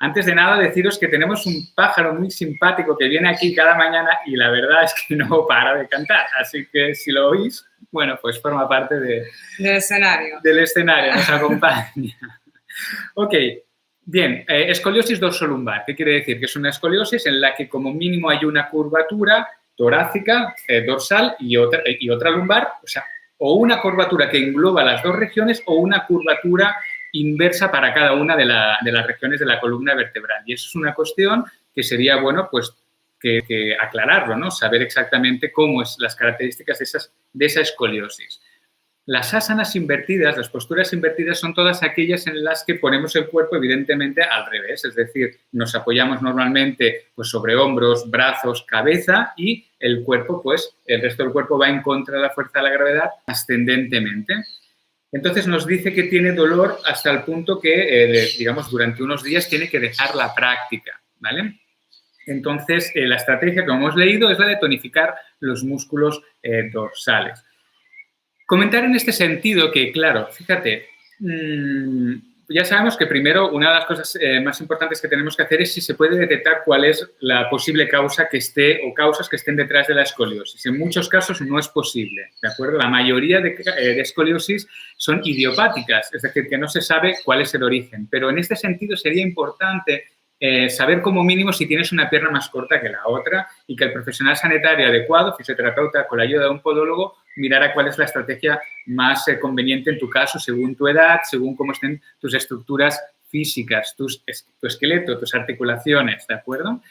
Antes de nada, deciros que tenemos un pájaro muy simpático que viene aquí cada mañana y la verdad es que no para de cantar. Así que si lo oís, bueno, pues forma parte del escenario. Nos acompaña. Ok, bien. Escoliosis dorsolumbar. ¿Qué quiere decir? Que es una escoliosis en la que como mínimo hay una curvatura torácica, dorsal y otra lumbar, o sea, o una curvatura que engloba las dos regiones o una curvatura inversa para cada una de las regiones de la columna vertebral. Y eso es una cuestión que sería bueno pues que aclararlo, ¿no? Saber exactamente cómo es las características de esa escoliosis. Las asanas invertidas, las posturas invertidas, son todas aquellas en las que ponemos el cuerpo evidentemente al revés, es decir, nos apoyamos normalmente pues, sobre hombros, brazos, cabeza y el cuerpo, pues el resto del cuerpo va en contra de la fuerza de la gravedad ascendentemente. Entonces nos dice que tiene dolor hasta el punto que, digamos, durante unos días tiene que dejar la práctica, ¿vale? Entonces, la estrategia, como hemos leído, es la de tonificar los músculos dorsales. Comentar en este sentido que, claro, fíjate, ya sabemos que primero una de las cosas más importantes que tenemos que hacer es si se puede detectar cuál es la posible causa que esté o causas que estén detrás de la escoliosis. En muchos casos no es posible, ¿de acuerdo? La mayoría de escoliosis son idiopáticas, es decir, que no se sabe cuál es el origen, pero en este sentido sería importante saber como mínimo si tienes una pierna más corta que la otra y que el profesional sanitario adecuado, fisioterapeuta, con la ayuda de un podólogo, mirara cuál es la estrategia más conveniente en tu caso, según tu edad, según cómo estén tus estructuras físicas, tu esqueleto, tus articulaciones, ¿de acuerdo?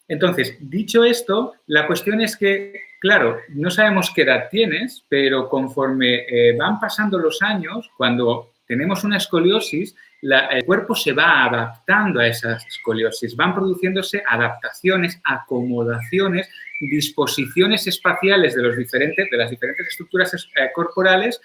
Entonces, dicho esto, la cuestión es que, claro, no sabemos qué edad tienes, pero conforme van pasando los años, cuando tenemos una escoliosis, el cuerpo se va adaptando a esa escoliosis, van produciéndose adaptaciones, acomodaciones, disposiciones espaciales de las diferentes estructuras corporales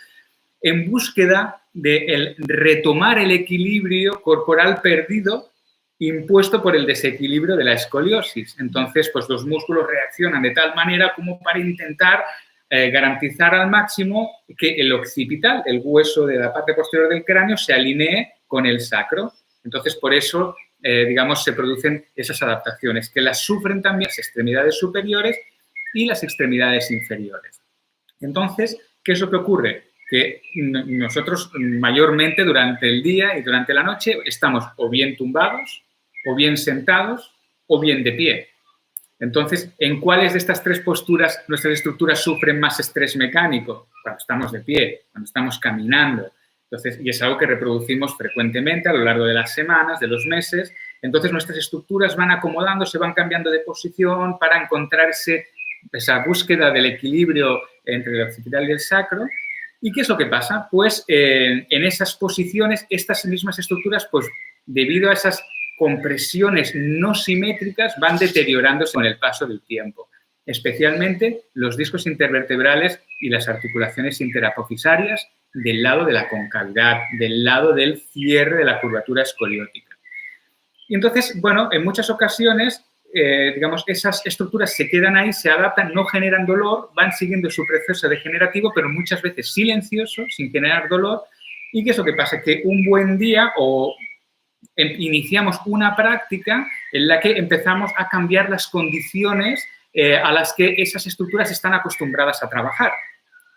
en búsqueda de retomar el equilibrio corporal perdido impuesto por el desequilibrio de la escoliosis. Entonces, pues los músculos reaccionan de tal manera como para intentar garantizar al máximo que el occipital, el hueso de la parte posterior del cráneo, se alinee con el sacro. Entonces, por eso, digamos, se producen esas adaptaciones, que las sufren también las extremidades superiores y las extremidades inferiores. Entonces, ¿qué es lo que ocurre? Que nosotros mayormente durante el día y durante la noche estamos o bien tumbados, o bien sentados, o bien de pie. Entonces, ¿en cuáles de estas tres posturas nuestras estructuras sufren más estrés mecánico? Cuando estamos de pie, cuando estamos caminando. Entonces, y es algo que reproducimos frecuentemente a lo largo de las semanas, de los meses. Entonces, nuestras estructuras van acomodándose, van cambiando de posición para encontrar esa búsqueda del equilibrio entre el occipital y el sacro. ¿Y qué es lo que pasa? Pues en esas posiciones, estas mismas estructuras, pues debido a esas compresiones no simétricas, van deteriorándose con el paso del tiempo, especialmente los discos intervertebrales y las articulaciones interapofisarias del lado de la concavidad, del lado del cierre de la curvatura escoliótica. Y entonces, bueno, en muchas ocasiones, digamos, esas estructuras se quedan ahí, se adaptan, no generan dolor, van siguiendo su proceso degenerativo, pero muchas veces silencioso, sin generar dolor. ¿Y qué es lo que pasa? Que un buen día iniciamos una práctica en la que empezamos a cambiar las condiciones a las que esas estructuras están acostumbradas a trabajar.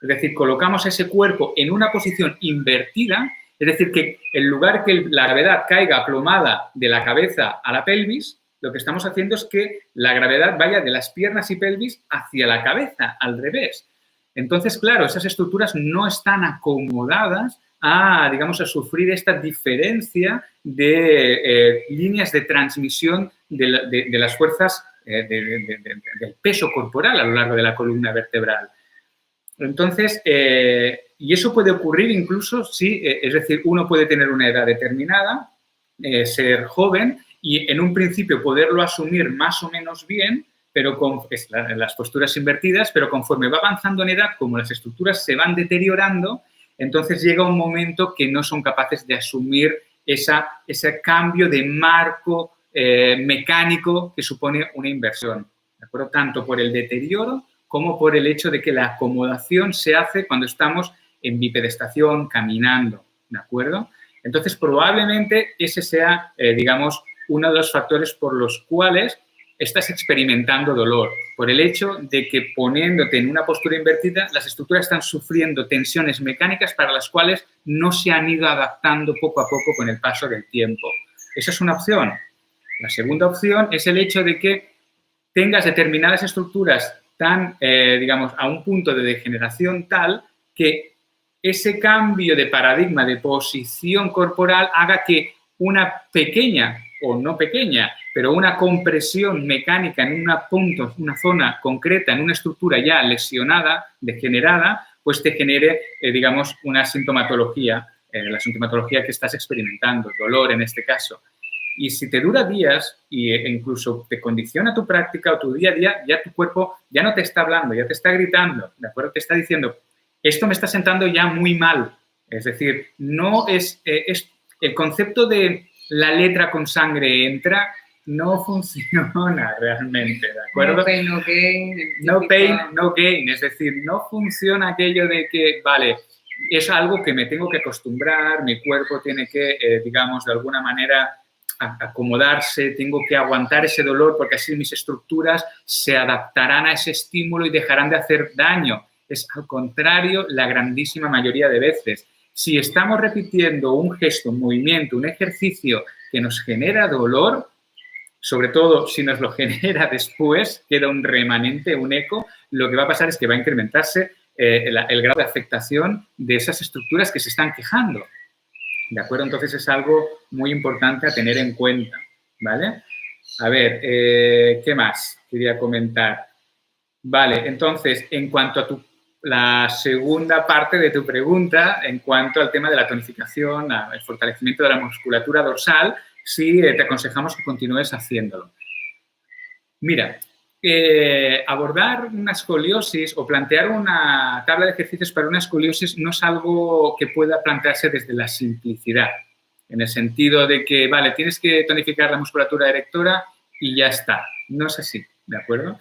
Es decir, colocamos ese cuerpo en una posición invertida, es decir, que en lugar que la gravedad caiga aplomada de la cabeza a la pelvis, lo que estamos haciendo es que la gravedad vaya de las piernas y pelvis hacia la cabeza, al revés. Entonces, claro, esas estructuras no están acomodadas digamos, a sufrir esta diferencia de líneas de transmisión de las fuerzas del peso corporal a lo largo de la columna vertebral. Entonces, y eso puede ocurrir incluso si, es decir, uno puede tener una edad determinada, ser joven y en un principio poderlo asumir más o menos bien, pero con las posturas invertidas, pero conforme va avanzando en edad, como las estructuras se van deteriorando, entonces llega un momento que no son capaces de asumir ese cambio de marco mecánico que supone una inversión, ¿de acuerdo? Tanto por el deterioro como por el hecho de que la acomodación se hace cuando estamos en bipedestación, caminando, ¿de acuerdo? Entonces, probablemente ese sea, digamos, uno de los factores por los cuales estás experimentando dolor, por el hecho de que poniéndote en una postura invertida, las estructuras están sufriendo tensiones mecánicas para las cuales no se han ido adaptando poco a poco con el paso del tiempo. Esa es una opción. La segunda opción es el hecho de que tengas determinadas estructuras tan, digamos, a un punto de degeneración tal que ese cambio de paradigma, de posición corporal, haga que una pequeña, o no pequeña, pero una compresión mecánica en una zona concreta, en una estructura ya lesionada, degenerada, pues te genere, digamos, una sintomatología, la sintomatología que estás experimentando, dolor en este caso. Y si te dura días e incluso te condiciona tu práctica o tu día a día, ya tu cuerpo ya no te está hablando, ya te está gritando, ¿de acuerdo? Te está diciendo, esto me está sentando ya muy mal. Es decir, no es el concepto de la letra con sangre entra, no funciona realmente, ¿de acuerdo? No pain, no gain. No pain, no gain. Es decir, no funciona aquello de que, vale, es algo que me tengo que acostumbrar, mi cuerpo tiene que, digamos, de alguna manera acomodarse, tengo que aguantar ese dolor porque así mis estructuras se adaptarán a ese estímulo y dejarán de hacer daño. Es al contrario la grandísima mayoría de veces. Si estamos repitiendo un gesto, un movimiento, un ejercicio que nos genera dolor, sobre todo si nos lo genera después, queda un remanente, un eco, lo que va a pasar es que va a incrementarse el grado de afectación de esas estructuras que se están quejando. ¿De acuerdo? Entonces es algo muy importante a tener en cuenta, ¿vale? A ver, ¿qué más quería comentar? Vale, entonces, en cuanto a la segunda parte de tu pregunta, en cuanto al tema de la tonificación, el fortalecimiento de la musculatura dorsal, sí te aconsejamos que continúes haciéndolo. Mira, abordar una escoliosis o plantear una tabla de ejercicios para una escoliosis no es algo que pueda plantearse desde la simplicidad, en el sentido de que, vale, tienes que tonificar la musculatura erectora y ya está. No es así, ¿de acuerdo?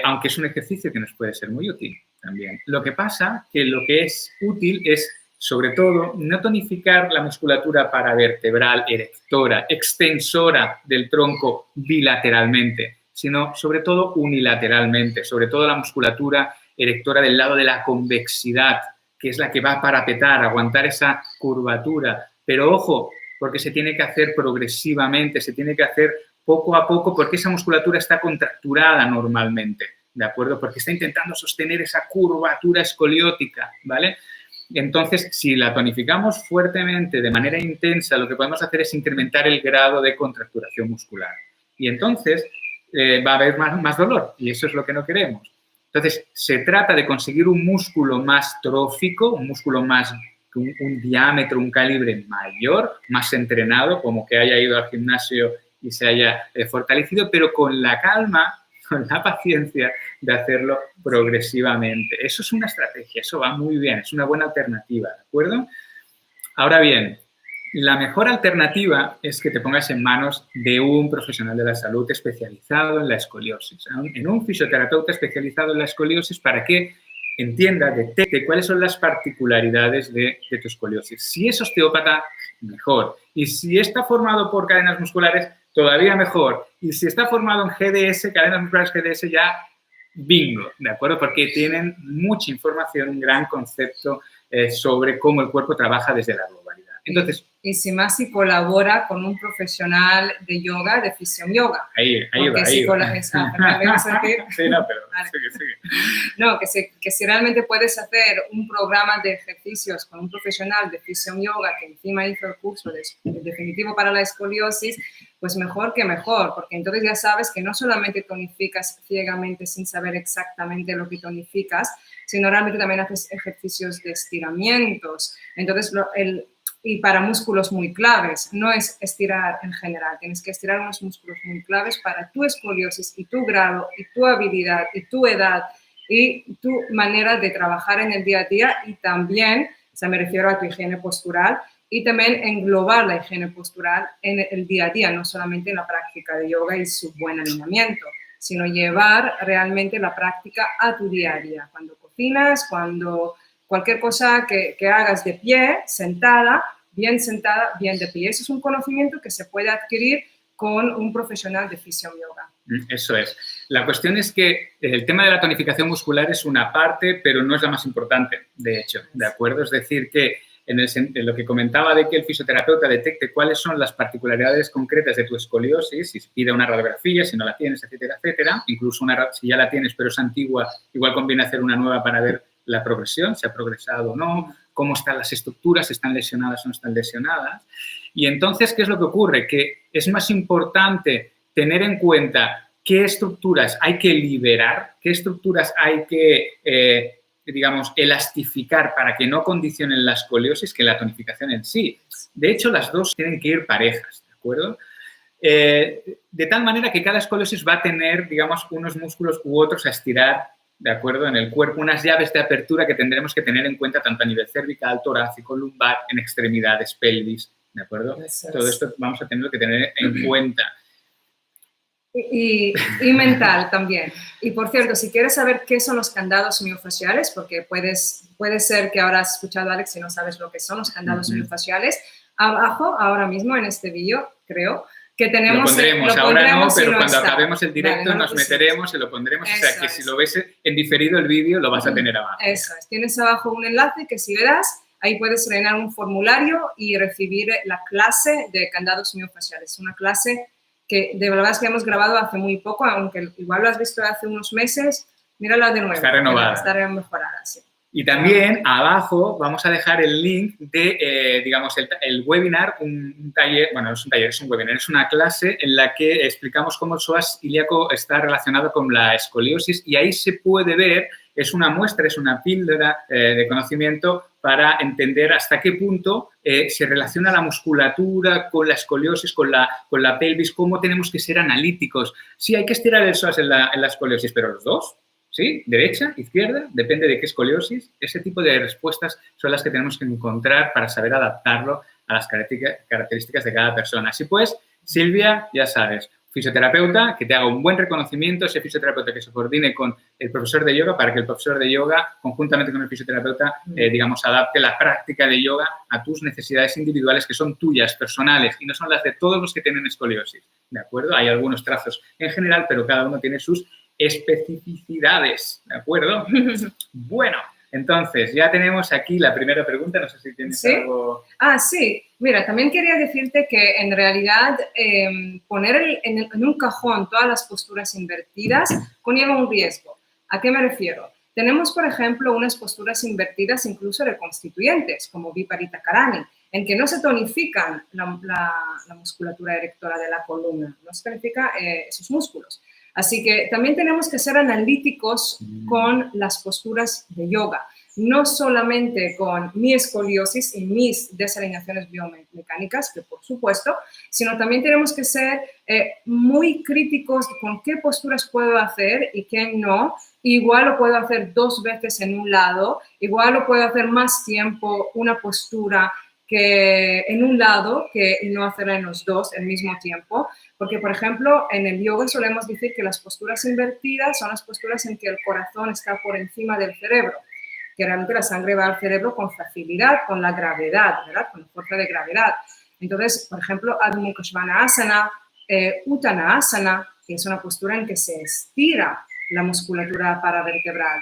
Aunque es un ejercicio que nos puede ser muy útil también. Lo que pasa que lo que es útil es, sobre todo, no tonificar la musculatura paravertebral, erectora, extensora del tronco bilateralmente, sino sobre todo unilateralmente, sobre todo la musculatura erectora del lado de la convexidad, que es la que va a parapetar, aguantar esa curvatura. Pero ojo, porque se tiene que hacer progresivamente, se tiene que hacer poco a poco, porque esa musculatura está contracturada normalmente, ¿de acuerdo? Porque está intentando sostener esa curvatura escoliótica, ¿vale? Entonces, si la tonificamos fuertemente, de manera intensa, lo que podemos hacer es incrementar el grado de contracturación muscular. Y entonces va a haber más dolor, y eso es lo que no queremos. Entonces, se trata de conseguir un músculo más trófico, un músculo más, un diámetro, un calibre mayor, más entrenado, como que haya ido al gimnasio y se haya fortalecido, pero con la calma, con la paciencia de hacerlo progresivamente. Eso es una estrategia, eso va muy bien, es una buena alternativa, ¿de acuerdo? Ahora bien, la mejor alternativa es que te pongas en manos de un profesional de la salud especializado en la escoliosis, en un fisioterapeuta especializado en la escoliosis para que entienda, detecte cuáles son las particularidades de tu escoliosis. Si es osteópata, mejor. Y si está formado por cadenas musculares, todavía mejor. Y si está formado en GDS, cadenas musculares GDS, ya bingo, ¿de acuerdo? Porque tienen mucha información, un gran concepto sobre cómo el cuerpo trabaja desde la globalidad. Entonces, y si más si colabora con un profesional de yoga, de Physium Yoga. Ahí va. Sí, no, pero vale. Sigue. No, que si realmente puedes hacer un programa de ejercicios con un profesional de Physium Yoga que encima hizo el curso definitivo para la escoliosis, pues mejor que mejor, porque entonces ya sabes que no solamente tonificas ciegamente sin saber exactamente lo que tonificas, sino realmente también haces ejercicios de estiramientos. Entonces, y para músculos muy claves, no es estirar en general, tienes que estirar unos músculos muy claves para tu escoliosis y tu grado y tu habilidad y tu edad y tu manera de trabajar en el día a día y también, o sea, me refiero a tu higiene postural y también englobar la higiene postural en el día a día, no solamente en la práctica de yoga y su buen alineamiento, sino llevar realmente la práctica a tu día a día, cuando cocinas, cuando cualquier cosa que hagas de pie, sentada, bien de pie. Eso es un conocimiento que se puede adquirir con un profesional de Fisio-Yoga. Eso es. La cuestión es que el tema de la tonificación muscular es una parte, pero no es la más importante, de hecho, ¿de acuerdo? Es decir, que en lo que comentaba de que el fisioterapeuta detecte cuáles son las particularidades concretas de tu escoliosis, si pide una radiografía, si no la tienes, etcétera, etcétera, incluso si ya la tienes pero es antigua, igual conviene hacer una nueva para ver la progresión, si ha progresado o no, cómo están las estructuras, si están lesionadas o no están lesionadas. Y entonces, ¿qué es lo que ocurre? Que es más importante tener en cuenta qué estructuras hay que liberar, qué estructuras hay que, digamos, elastificar para que no condicionen la escoliosis que la tonificación en sí. De hecho, las dos tienen que ir parejas, ¿de acuerdo? De tal manera que cada escoliosis va a tener, digamos, unos músculos u otros a estirar, ¿de acuerdo? En el cuerpo, unas llaves de apertura que tendremos que tener en cuenta tanto a nivel cervical, torácico, lumbar, en extremidades, pelvis, ¿de acuerdo? Todo esto vamos a tener que tener en cuenta. Y mental también. Y por cierto, si quieres saber qué son los candados miofasciales, porque puede ser que ahora has escuchado a Alex y no sabes lo que son los candados miofasciales, abajo, ahora mismo en este vídeo, creo, que tenemos... Lo pondremos ahora no, pero cuando acabemos el directo nos meteremos y lo pondremos. O sea, que si lo ves en diferido el vídeo, lo vas a tener abajo. Eso es. Tienes abajo un enlace que si le das, ahí puedes rellenar un formulario y recibir la clase de candados miofasciales. Una clase que de verdad es que hemos grabado hace muy poco, aunque igual lo has visto hace unos meses, mírala de nuevo. Está renovada. Está mejorada, sí. Y también abajo vamos a dejar el link de, digamos, el webinar, un taller, bueno, no es un taller, es un webinar, es una clase en la que explicamos cómo el psoas ilíaco está relacionado con la escoliosis y ahí se puede ver, es una muestra, es una píldora de conocimiento para entender hasta qué punto se relaciona la musculatura con la escoliosis, con la pelvis, cómo tenemos que ser analíticos. Sí, hay que estirar el psoas en la escoliosis, pero los dos, ¿sí? Derecha, izquierda, depende de qué escoliosis. Ese tipo de respuestas son las que tenemos que encontrar para saber adaptarlo a las características de cada persona. Así pues, Silvia, ya sabes, fisioterapeuta, que te haga un buen reconocimiento, ese fisioterapeuta que se coordine con el profesor de yoga para que el profesor de yoga, conjuntamente con el fisioterapeuta, digamos, adapte la práctica de yoga a tus necesidades individuales que son tuyas, personales, y no son las de todos los que tienen escoliosis, ¿de acuerdo? Hay algunos trazos en general, pero cada uno tiene sus especificidades, ¿de acuerdo? Bueno, entonces, ya tenemos aquí la primera pregunta, no sé si tienes algo... Sí, mira, también quería decirte que en realidad poner en un cajón todas las posturas invertidas conlleva un riesgo. ¿A qué me refiero? Tenemos, por ejemplo, unas posturas invertidas incluso reconstituyentes, como Viparita Karani, en que no se tonifican la musculatura erectora de la columna, no se tonifica esos músculos. Así que también tenemos que ser analíticos con las posturas de yoga, no solamente con mi escoliosis y mis desalineaciones biomecánicas, que por supuesto, sino también tenemos que ser muy críticos con qué posturas puedo hacer y qué no. Igual lo puedo hacer 2 veces en un lado, igual lo puedo hacer más tiempo una postura que en un lado que no hacerla en los dos al mismo tiempo. Porque, por ejemplo, en el yoga solemos decir que las posturas invertidas son las posturas en que el corazón está por encima del cerebro, que realmente la sangre va al cerebro con facilidad, con la gravedad, ¿verdad? Con la fuerza de gravedad. Entonces, por ejemplo, Adho Mukha Svanasana, Uttanasana, que es una postura en que se estira la musculatura paravertebral,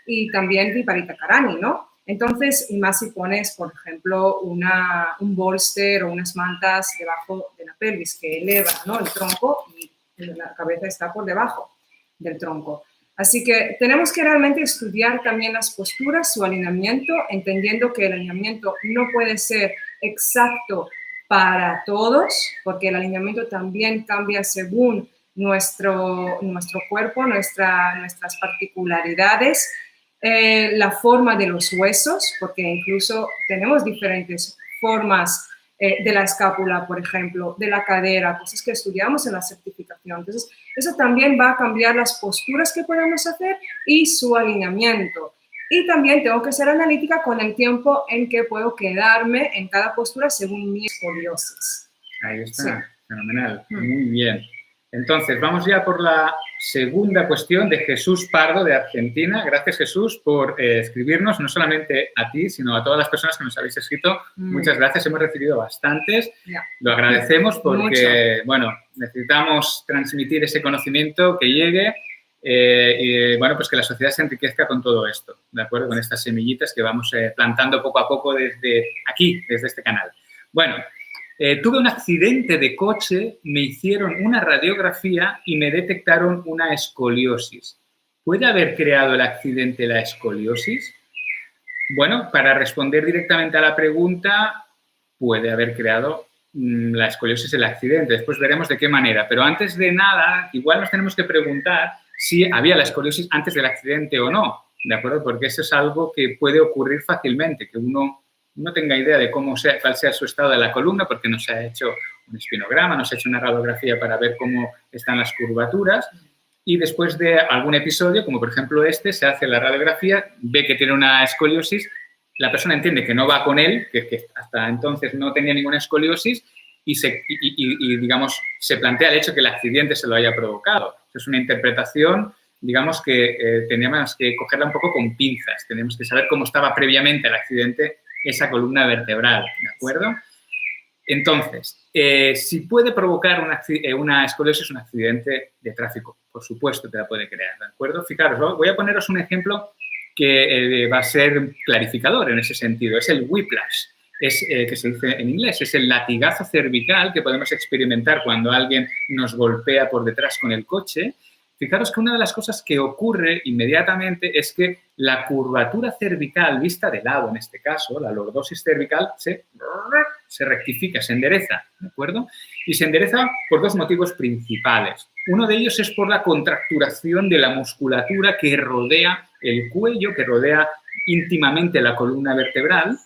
y también Viparita Karani, ¿no? Entonces, y más si pones, por ejemplo, un bolster o unas mantas debajo de la pelvis que eleva, ¿no?, el tronco y la cabeza está por debajo del tronco. Así que tenemos que realmente estudiar también las posturas, su alineamiento, entendiendo que el alineamiento no puede ser exacto para todos, porque el alineamiento también cambia según nuestro cuerpo, nuestras particularidades. La forma de los huesos, porque incluso tenemos diferentes formas de la escápula, por ejemplo, de la cadera, cosas que estudiamos en la certificación. Entonces, eso también va a cambiar las posturas que podemos hacer y su alineamiento. Y también tengo que ser analítica con el tiempo en que puedo quedarme en cada postura según mi escoliosis. Ahí está, sí. Fenomenal, muy bien. Entonces, vamos ya por la segunda cuestión de Jesús Pardo, de Argentina. Gracias, Jesús, por escribirnos, no solamente a ti, sino a todas las personas que nos habéis escrito. Muchas gracias, hemos recibido bastantes. Lo agradecemos porque, bueno, necesitamos transmitir ese conocimiento que llegue y, bueno, pues que la sociedad se enriquezca con todo esto, ¿de acuerdo? Con estas semillitas que vamos plantando poco a poco desde aquí, desde este canal. Bueno, tuve un accidente de coche, me hicieron una radiografía y me detectaron una escoliosis. ¿Puede haber creado el accidente la escoliosis? Bueno, para responder directamente a la pregunta, puede haber creado la escoliosis el accidente. Después veremos de qué manera. Pero antes de nada, igual nos tenemos que preguntar si había la escoliosis antes del accidente o no, ¿de acuerdo? Porque eso es algo que puede ocurrir fácilmente, que uno no tenga idea de cuál sea su estado de la columna, porque no se ha hecho un espinograma, no se ha hecho una radiografía para ver cómo están las curvaturas, y después de algún episodio, como por ejemplo este, se hace la radiografía, ve que tiene una escoliosis, la persona entiende que no va con él, que hasta entonces no tenía ninguna escoliosis, y digamos, se plantea el hecho que el accidente se lo haya provocado. Es una interpretación, digamos, que teníamos que cogerla un poco con pinzas, tenemos que saber cómo estaba previamente el accidente esa columna vertebral, ¿de acuerdo? Entonces, si puede provocar una escoliosis, un accidente de tráfico, por supuesto que la puede crear, ¿de acuerdo? Fijaros, voy a poneros un ejemplo que va a ser clarificador en ese sentido, es el whiplash, que se dice en inglés, es el latigazo cervical que podemos experimentar cuando alguien nos golpea por detrás con el coche. Fijaros que una de las cosas que ocurre inmediatamente es que la curvatura cervical, vista de lado en este caso, la lordosis cervical, se rectifica, se endereza, ¿de acuerdo? Y se endereza por dos motivos principales. Uno de ellos es por la contracturación de la musculatura que rodea el cuello, que rodea íntimamente la columna vertebral,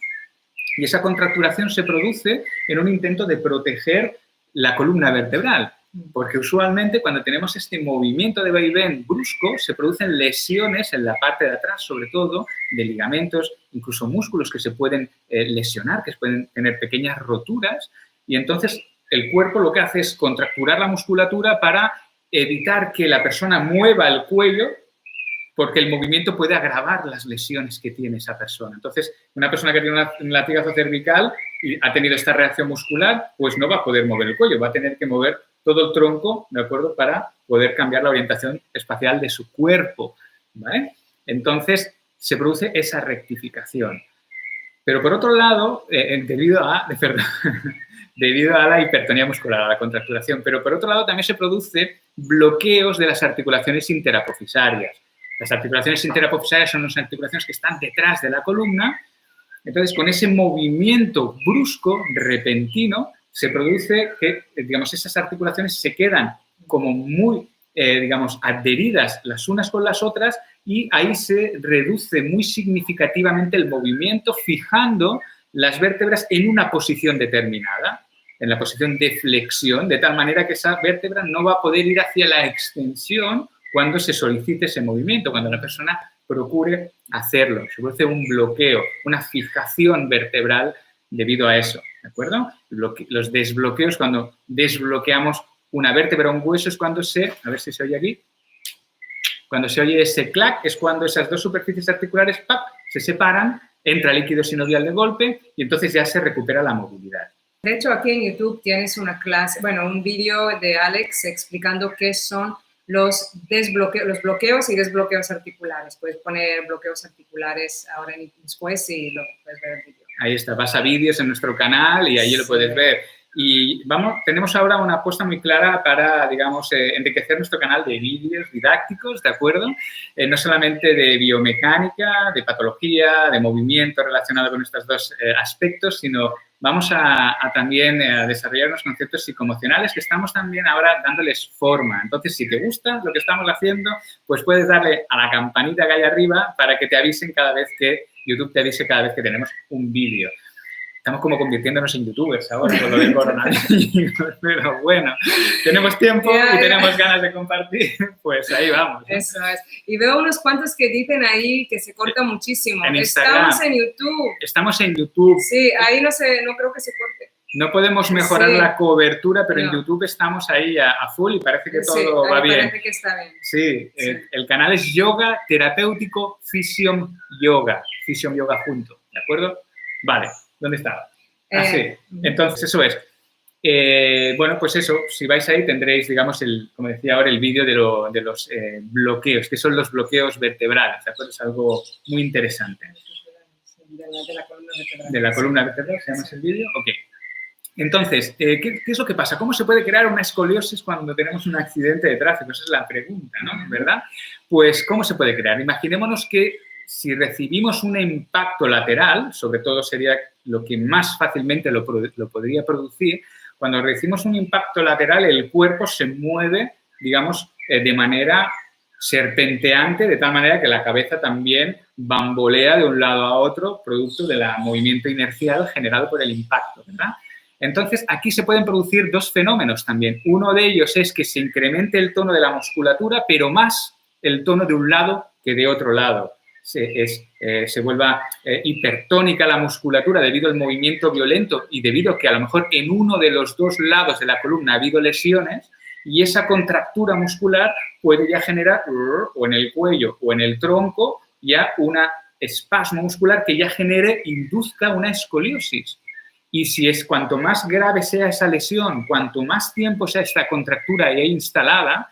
y esa contracturación se produce en un intento de proteger la columna vertebral. Porque usualmente cuando tenemos este movimiento de vaivén brusco se producen lesiones en la parte de atrás, sobre todo de ligamentos, incluso músculos que se pueden lesionar, que pueden tener pequeñas roturas, y entonces el cuerpo lo que hace es contracturar la musculatura para evitar que la persona mueva el cuello, porque el movimiento puede agravar las lesiones que tiene esa persona. Entonces, una persona que tiene un latigazo cervical y ha tenido esta reacción muscular, pues no va a poder mover el cuello, va a tener que mover todo el tronco, ¿de acuerdo?, para poder cambiar la orientación espacial de su cuerpo, ¿vale? Entonces, se produce esa rectificación. Pero, por otro lado, debido a la hipertonía muscular, a la contracturación, pero, por otro lado, también se produce bloqueos de las articulaciones interapofisarias. Las articulaciones interapofisarias son unas articulaciones que están detrás de la columna. Entonces, con ese movimiento brusco, repentino, se produce que, digamos, esas articulaciones se quedan como muy, digamos, adheridas las unas con las otras y ahí se reduce muy significativamente el movimiento, fijando las vértebras en una posición determinada, en la posición de flexión, de tal manera que esa vértebra no va a poder ir hacia la extensión cuando se solicite ese movimiento, cuando la persona procure hacerlo. Se produce un bloqueo, una fijación vertebral debido a eso, ¿de acuerdo? Los desbloqueos, cuando desbloqueamos una vértebra o un hueso, es cuando a ver si se oye aquí, cuando se oye ese clac, es cuando esas dos superficies articulares ¡pap!, se separan, entra líquido sinovial de golpe y entonces ya se recupera la movilidad. De hecho, aquí en YouTube tienes una clase, bueno, un vídeo de Alex explicando qué son los bloqueos y desbloqueos articulares. Puedes poner bloqueos articulares ahora después y lo puedes ver en el vídeo. Ahí está, vas a vídeos en nuestro canal y ahí lo puedes ver. Y tenemos ahora una apuesta muy clara para, digamos, enriquecer nuestro canal de vídeos didácticos, ¿de acuerdo? No solamente de biomecánica, de patología, de movimiento relacionado con estos dos aspectos, sino vamos a también a desarrollar unos conceptos psicoemocionales que estamos también ahora dándoles forma. Entonces, si te gusta lo que estamos haciendo, pues puedes darle a la campanita que hay arriba para que te avisen cada vez que YouTube te avise cada vez que tenemos un vídeo. Estamos como convirtiéndonos en youtubers ahora con lo del coronavirus, pero bueno, tenemos tiempo y tenemos ganas de compartir, pues ahí vamos, ¿no? Eso es. Y veo unos cuantos que dicen ahí que se corta muchísimo. En Instagram. Estamos en YouTube. Estamos en YouTube. Sí, ahí no creo que se corte. No podemos mejorar la cobertura, pero en YouTube estamos ahí a full y parece que todo va bien. Parece que está bien. Sí, el canal es Yoga Terapéutico Physium Yoga junto, ¿de acuerdo? Vale, ¿dónde estaba? Sí, entonces eso es. Bueno, pues eso, si vais ahí tendréis, digamos, como decía ahora, el vídeo de los bloqueos, que son los bloqueos vertebrales, ¿de acuerdo? Es algo muy interesante. De la columna vertebral. De la columna vertebral, ¿se llama ese vídeo? Ok. Entonces, ¿qué es lo que pasa? ¿Cómo se puede crear una escoliosis cuando tenemos un accidente de tráfico? Esa es la pregunta, ¿no? ¿Verdad? Pues, ¿cómo se puede crear? Imaginémonos que si recibimos un impacto lateral, sobre todo sería lo que más fácilmente lo podría producir, cuando recibimos un impacto lateral, el cuerpo se mueve, digamos, de manera serpenteante, de tal manera que la cabeza también bambolea de un lado a otro, producto del movimiento inercial generado por el impacto, ¿verdad? Entonces, aquí se pueden producir dos fenómenos también. Uno de ellos es que se incremente el tono de la musculatura, pero más el tono de un lado que de otro lado. Se vuelva hipertónica la musculatura debido al movimiento violento y debido a que a lo mejor en uno de los dos lados de la columna ha habido lesiones y esa contractura muscular puede ya generar, o en el cuello o en el tronco, ya un espasmo muscular que ya induzca una escoliosis. Y si cuanto más grave sea esa lesión, cuanto más tiempo sea esta contractura ahí instalada,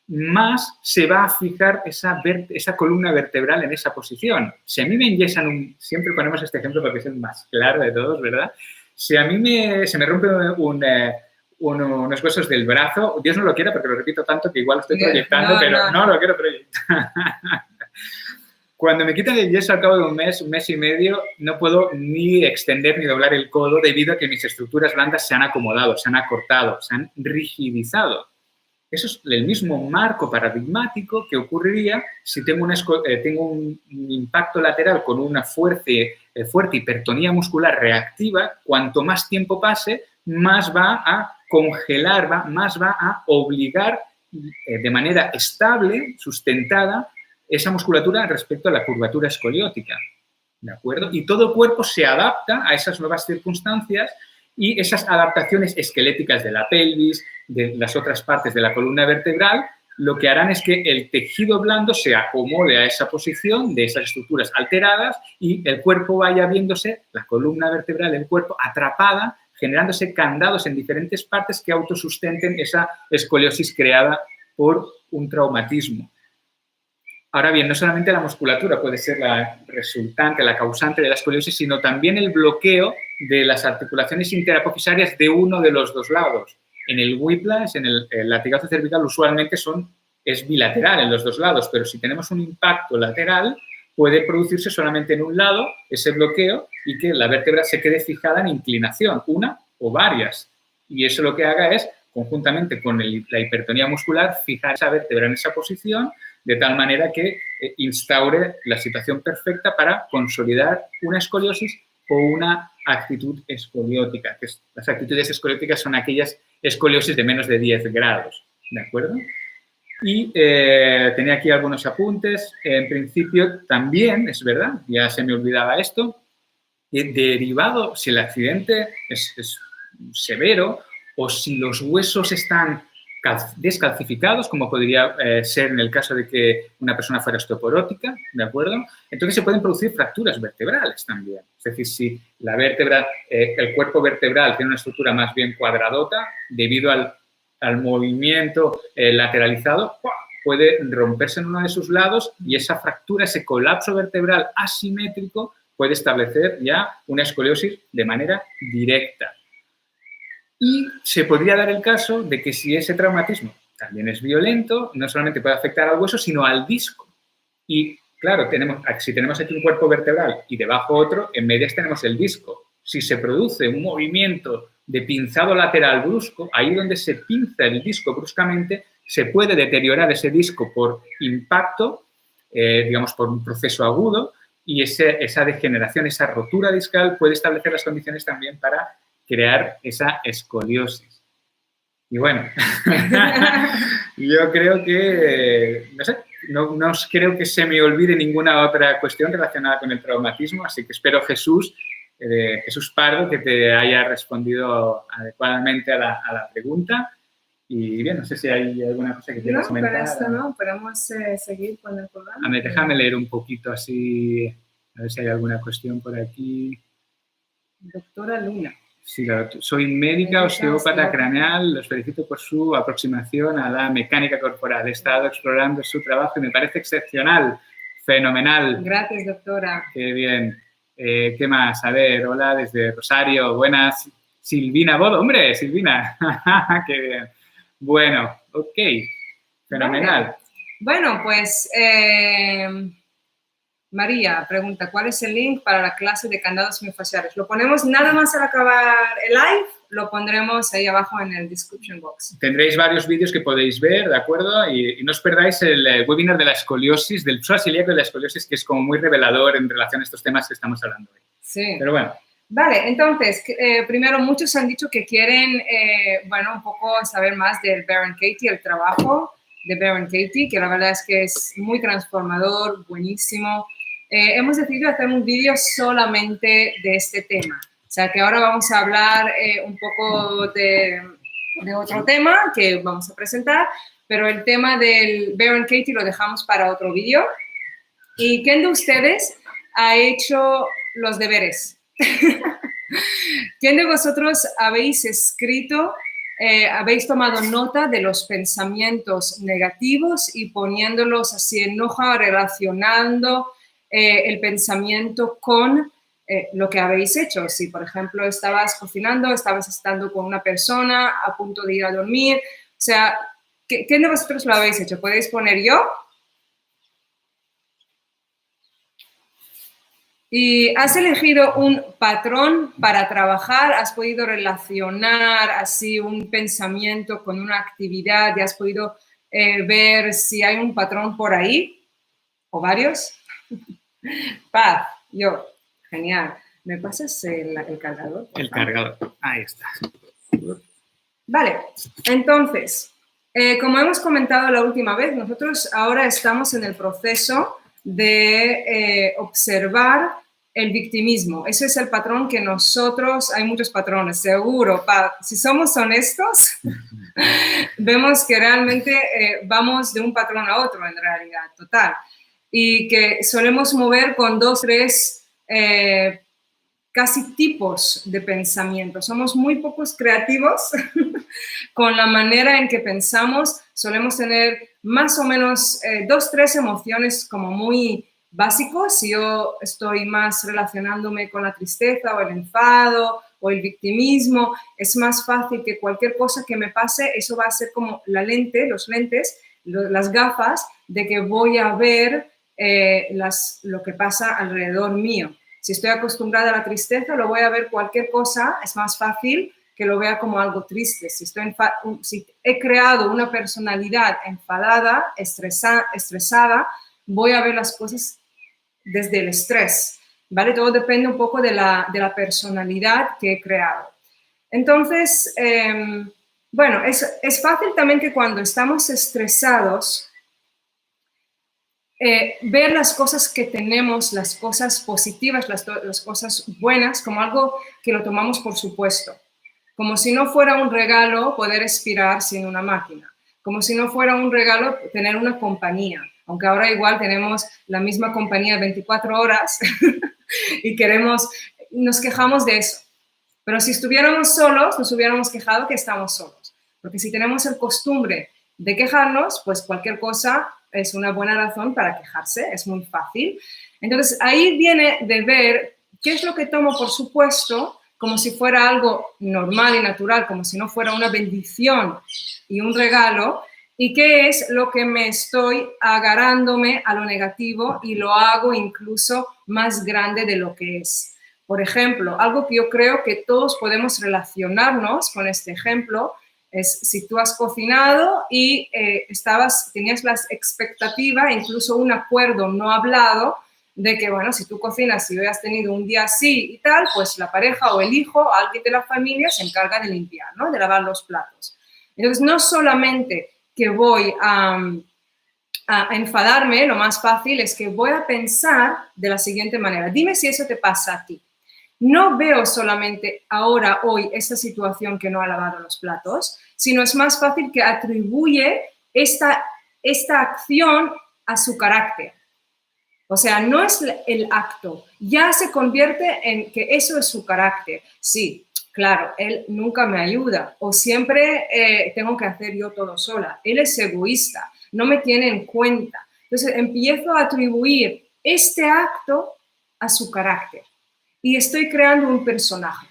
más se va a fijar esa columna vertebral en esa posición. Si a mí me enyesan siempre ponemos este ejemplo porque es el más claro de todos, ¿verdad? Si a mí se me rompe unos huesos del brazo, Dios no lo quiera porque lo repito tanto que igual lo estoy proyectando, pero no lo quiero proyectar. Cuando me quitan el yeso al cabo de un mes y medio, no puedo ni extender ni doblar el codo debido a que mis estructuras blandas se han acomodado, se han acortado, se han rigidizado. Eso es el mismo marco paradigmático que ocurriría si tengo un impacto lateral con una fuerte hipertonía muscular reactiva. Cuanto más tiempo pase, más va a congelar, más va a obligar de manera estable, sustentada, esa musculatura respecto a la curvatura escoliótica, ¿de acuerdo? Y todo el cuerpo se adapta a esas nuevas circunstancias y esas adaptaciones esqueléticas de la pelvis, de las otras partes de la columna vertebral, lo que harán es que el tejido blando se acomode a esa posición de esas estructuras alteradas y el cuerpo vaya viéndose, la columna vertebral del cuerpo, atrapada, generándose candados en diferentes partes que autosustenten esa escoliosis creada por un traumatismo. Ahora bien, no solamente la musculatura puede ser la resultante, la causante de la escoliosis, sino también el bloqueo de las articulaciones interapofisarias de uno de los dos lados. En el whiplash, en el latigazo cervical, usualmente es bilateral en los dos lados, pero si tenemos un impacto lateral, puede producirse solamente en un lado ese bloqueo y que la vértebra se quede fijada en inclinación, una o varias. Y eso lo que haga es, conjuntamente con la hipertonía muscular, fijar esa vértebra en esa posición de tal manera que instaure la situación perfecta para consolidar una escoliosis o una actitud escoliótica. Las actitudes escolióticas son aquellas escoliosis de menos de 10 grados, ¿de acuerdo? Y tenía aquí algunos apuntes. En principio, también, es verdad, ya se me olvidaba esto, derivado, si el accidente es severo o si los huesos están descalcificados, como podría ser en el caso de que una persona fuera osteoporótica, ¿de acuerdo? Entonces se pueden producir fracturas vertebrales también. Es decir, si la vértebra, el cuerpo vertebral tiene una estructura más bien cuadradota, debido al movimiento lateralizado, puede romperse en uno de sus lados y esa fractura, ese colapso vertebral asimétrico puede establecer ya una escoliosis de manera directa. Y se podría dar el caso de que si ese traumatismo también es violento, no solamente puede afectar al hueso, sino al disco. Y claro, si tenemos aquí un cuerpo vertebral y debajo otro, en medias tenemos el disco. Si se produce un movimiento de pinzado lateral brusco, ahí donde se pinza el disco bruscamente, se puede deteriorar ese disco por impacto, digamos por un proceso agudo, y esa degeneración, esa rotura discal puede establecer las condiciones también para crear esa escoliosis. Y bueno, yo creo que, no sé, no creo que se me olvide ninguna otra cuestión relacionada con el traumatismo, así que espero, Jesús, de Jesús Pardo, que te haya respondido adecuadamente a la pregunta. Y bien, no sé si hay alguna cosa que quieras comentar. No, para esto no, podemos seguir con el programa. Déjame leer un poquito así, a ver si hay alguna cuestión por aquí. Doctora Luna. Sí, claro, soy médica osteópata craneal, los felicito por su aproximación a la mecánica corporal. He estado explorando su trabajo y me parece excepcional, fenomenal. Gracias, doctora. Qué bien. ¿Qué más? A ver, hola desde Rosario, buenas. Silvina Bodo, hombre, Silvina, qué bien. Bueno, ok, fenomenal. Vale. Bueno, pues María pregunta, ¿cuál es el link para la clase de candados miofasciales? Lo ponemos nada más al acabar el live, lo pondremos ahí abajo en el description box. Tendréis varios vídeos que podéis ver, ¿de acuerdo? Y no os perdáis el webinar de la escoliosis, del psoas ilíaco de la escoliosis, que es como muy revelador en relación a estos temas que estamos hablando hoy. Sí. Pero bueno. Vale, entonces, primero muchos han dicho que quieren, bueno, un poco saber más del Baron Katie, el trabajo de Baron Katie, que la verdad es que es muy transformador, buenísimo. Hemos decidido hacer un vídeo solamente de este tema. O sea, que ahora vamos a hablar un poco de otro tema que vamos a presentar, pero el tema del Baron Katie lo dejamos para otro vídeo. ¿Y quién de ustedes ha hecho los deberes? ¿Quién de vosotros habéis escrito, habéis tomado nota de los pensamientos negativos y poniéndolos así en hoja, relacionando el pensamiento con lo que habéis hecho? Si, por ejemplo, estabas cocinando, estabas estando con una persona a punto de ir a dormir, o sea, ¿quién de vosotros lo habéis hecho? ¿Podéis poner yo? ¿Y has elegido un patrón para trabajar? ¿Has podido relacionar así un pensamiento con una actividad y has podido ver si hay un patrón por ahí? ¿O varios? Paz, yo. Genial. ¿Me pasas el cargador? El cargador. Ahí está. Vale. Entonces, como hemos comentado la última vez, nosotros ahora estamos en el proceso de observar el victimismo. Ese es el patrón que nosotros, hay muchos patrones, seguro, si somos honestos, vemos que realmente vamos de un patrón a otro en realidad, total, y que solemos mover con 2, 3 casi tipos de pensamiento. Somos muy pocos creativos con la manera en que pensamos. Solemos tener más o menos 2, 3 emociones como muy básicos. Si yo estoy más relacionándome con la tristeza o el enfado o el victimismo, es más fácil que cualquier cosa que me pase, eso va a ser como la lente, los lentes, las gafas de que voy a ver lo que pasa alrededor mío. Si estoy acostumbrada a la tristeza, lo voy a ver cualquier cosa, es más fácil que lo vea como algo triste. Si he creado una personalidad enfadada, estresada, voy a ver las cosas desde el estrés, ¿vale? Todo depende un poco de la personalidad que he creado. Entonces, bueno, es fácil también que cuando estamos estresados, ver las cosas que tenemos, las cosas positivas, las cosas buenas, como algo que lo tomamos por supuesto. Como si no fuera un regalo poder respirar sin una máquina. Como si no fuera un regalo tener una compañía. Aunque ahora igual tenemos la misma compañía 24 horas y nos quejamos de eso. Pero si estuviéramos solos, nos hubiéramos quejado que estamos solos. Porque si tenemos el costumbre de quejarnos, pues cualquier cosa es una buena razón para quejarse, es muy fácil. Entonces, ahí viene de ver qué es lo que tomo por supuesto, como si fuera algo normal y natural, como si no fuera una bendición y un regalo, y qué es lo que me estoy agarrándome a lo negativo y lo hago incluso más grande de lo que es. Por ejemplo, algo que yo creo que todos podemos relacionarnos con este ejemplo es si tú has cocinado y tenías la expectativa, incluso un acuerdo no hablado, de que, bueno, si tú cocinas y hoy has tenido un día así y tal, pues la pareja o el hijo o alguien de la familia se encarga de limpiar, ¿no? De lavar los platos. Entonces, no solamente que voy a enfadarme, lo más fácil es que voy a pensar de la siguiente manera. Dime si eso te pasa a ti. no veo solamente ahora, hoy, esta situación que no ha lavado los platos, sino es más fácil que atribuye esta acción a su carácter. O sea, no es el acto, ya se convierte en que eso es su carácter. Sí, claro, él nunca me ayuda o siempre tengo que hacer yo todo sola. Él es egoísta, no me tiene en cuenta. Entonces empiezo a atribuir este acto a su carácter y estoy creando un personaje.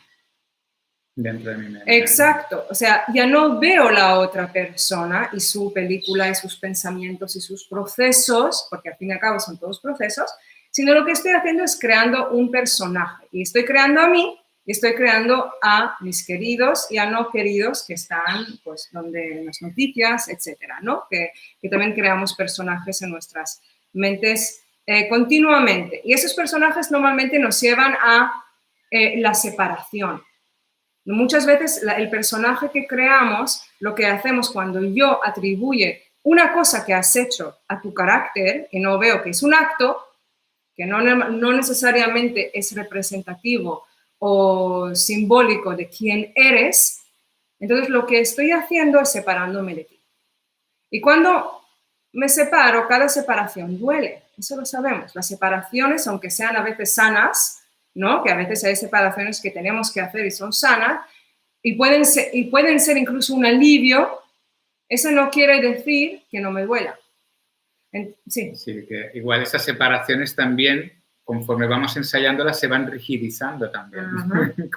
Dentro de mi mente. Exacto, o sea, ya no veo la otra persona y su película y sus pensamientos y sus procesos, porque al fin y al cabo son todos procesos, sino lo que estoy haciendo es creando un personaje y estoy creando a mí y estoy creando a mis queridos y a no queridos que están, pues, donde en las noticias, etcétera, ¿no? Que también creamos personajes en nuestras mentes continuamente y esos personajes normalmente nos llevan a la separación. Muchas veces el personaje que creamos, lo que hacemos cuando yo atribuye una cosa que has hecho a tu carácter y no veo que es un acto, que no necesariamente es representativo o simbólico de quién eres, entonces lo que estoy haciendo es separándome de ti. Y cuando me separo, cada separación duele, eso lo sabemos. Las separaciones, aunque sean a veces sanas, ¿no? Que a veces hay separaciones que tenemos que hacer y son sanas, y pueden ser incluso un alivio, eso no quiere decir que no me duela. Sí. Sí, que igual esas separaciones también, conforme vamos ensayándolas, se van rigidizando también,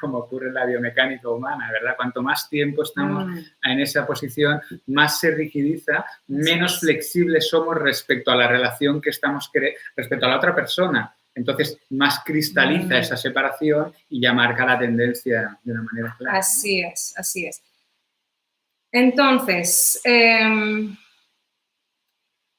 como ocurre en la biomecánica humana, ¿verdad? Cuanto más tiempo estamos en esa posición, más se rigidiza, menos flexibles somos respecto a la relación que estamos respecto a la otra persona. Entonces, más cristaliza esa separación y ya marca la tendencia de una manera clara. Así es, así es. Entonces,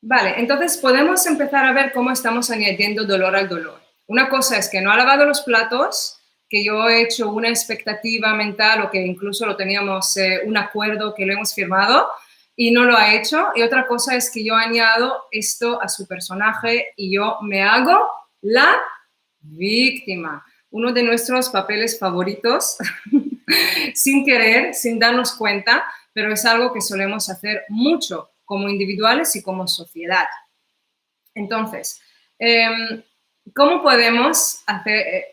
vale, entonces podemos empezar a ver cómo estamos añadiendo dolor al dolor. Una cosa es que no ha lavado los platos, que yo he hecho una expectativa mental o que incluso lo teníamos un acuerdo que lo hemos firmado y no lo ha hecho. Y otra cosa es que yo añado esto a su personaje y yo me hago la víctima. Uno de nuestros papeles favoritos, sin querer, sin darnos cuenta, pero es algo que solemos hacer mucho como individuales y como sociedad. Entonces, ¿cómo podemos